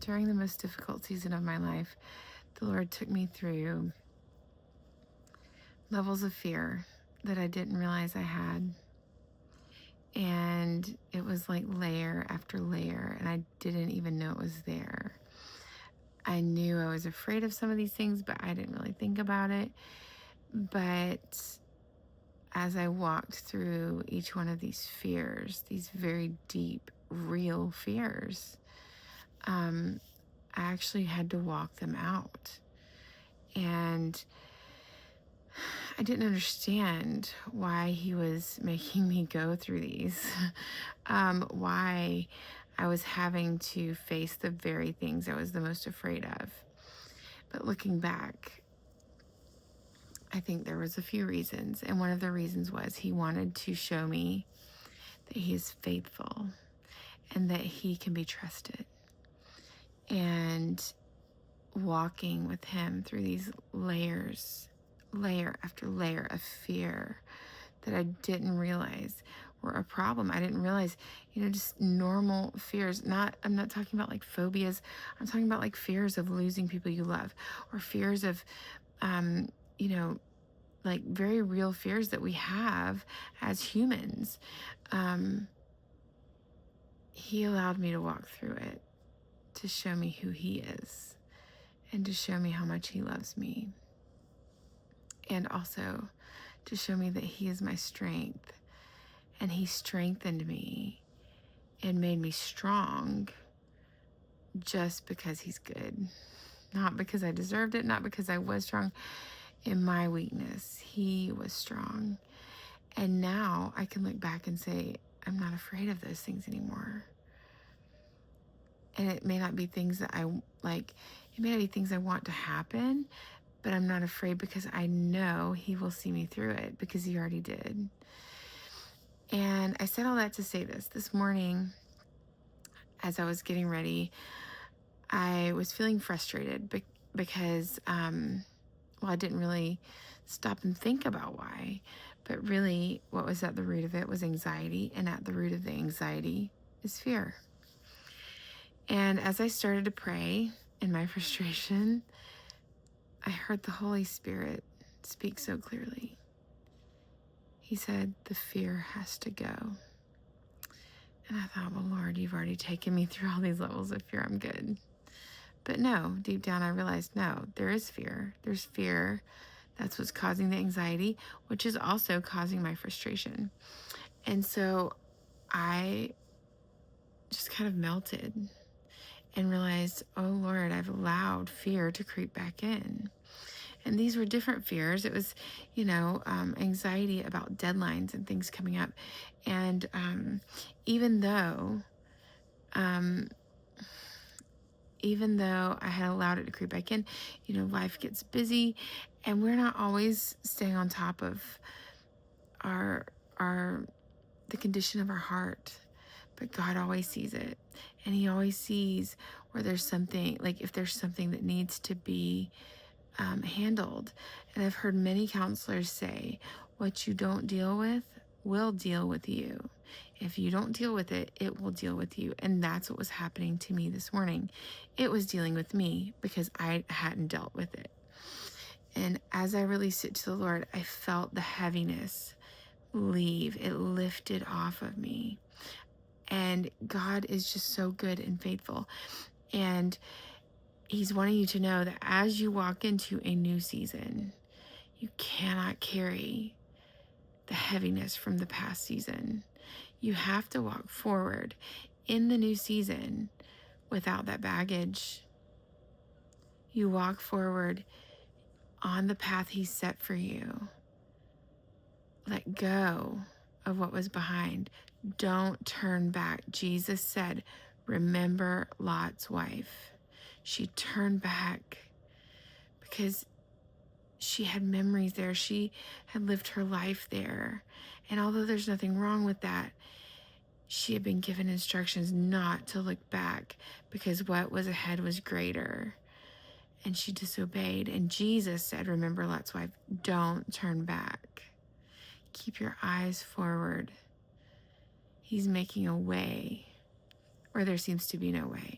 during the most difficult season of my life, the Lord took me through levels of fear that I didn't realize I had. And it was like layer after layer, and I didn't even know it was there. I knew I was afraid of some of these things, but I didn't really think about it. But as I walked through each one of these fears, these very deep, real fears, I actually had to walk them out. And I didn't understand why he was making me go through these, why I was having to face the very things I was the most afraid of. But looking back, I think there was a few reasons. And one of the reasons was he wanted to show me that he is faithful and that he can be trusted. And walking with him through these layers, layer after layer of fear that I didn't realize were a problem. I didn't realize, just normal fears. I'm not talking about like phobias. I'm talking about like fears of losing people you love, or fears of, like very real fears that we have as humans. He allowed me to walk through it to show me who he is and to show me how much he loves me. And also to show me that he is my strength, and he strengthened me and made me strong just because he's good. Not because I deserved it, not because I was strong. In my weakness, he was strong. And now I can look back and say, I'm not afraid of those things anymore. And it may not be things that I like, it may not be things I want to happen, but I'm not afraid because I know he will see me through it because he already did. And I said all that to say this morning, as I was getting ready, I was feeling frustrated because, I didn't really stop and think about why, but really what was at the root of it was anxiety, and at the root of the anxiety is fear. And as I started to pray in my frustration, I heard the Holy Spirit speak so clearly. He said, the fear has to go. And I thought, well, Lord, you've already taken me through all these levels of fear. I'm good. But no, deep down, I realized, no, there is fear. There's fear. That's what's causing the anxiety, which is also causing my frustration. And so I just kind of melted and realized, oh, Lord, I've allowed fear to creep back in. And these were different fears. It was, anxiety about deadlines and things coming up. And even though I had allowed it to creep back in, life gets busy, and we're not always staying on top of the condition of our heart. But God always sees it, and he always sees where there's something, like if there's something that needs to be handled. And I've heard many counselors say, what you don't deal with will deal with you. If you don't deal with it, it will deal with you. And that's what was happening to me this morning. It was dealing with me because I hadn't dealt with it. And as I released it to the Lord, I felt the heaviness leave. It lifted off of me. And God is just so good and faithful. And he's wanting you to know that as you walk into a new season, you cannot carry the heaviness from the past season. You have to walk forward in the new season without that baggage. You walk forward on the path he set for you. Let go of what was behind. Don't turn back. Jesus said, remember Lot's wife. She turned back because she had memories there. She had lived her life there. And although there's nothing wrong with that, she had been given instructions not to look back because what was ahead was greater. And she disobeyed. And Jesus said, remember Lot's wife, don't turn back. Keep your eyes forward. He's making a way where there seems to be no way.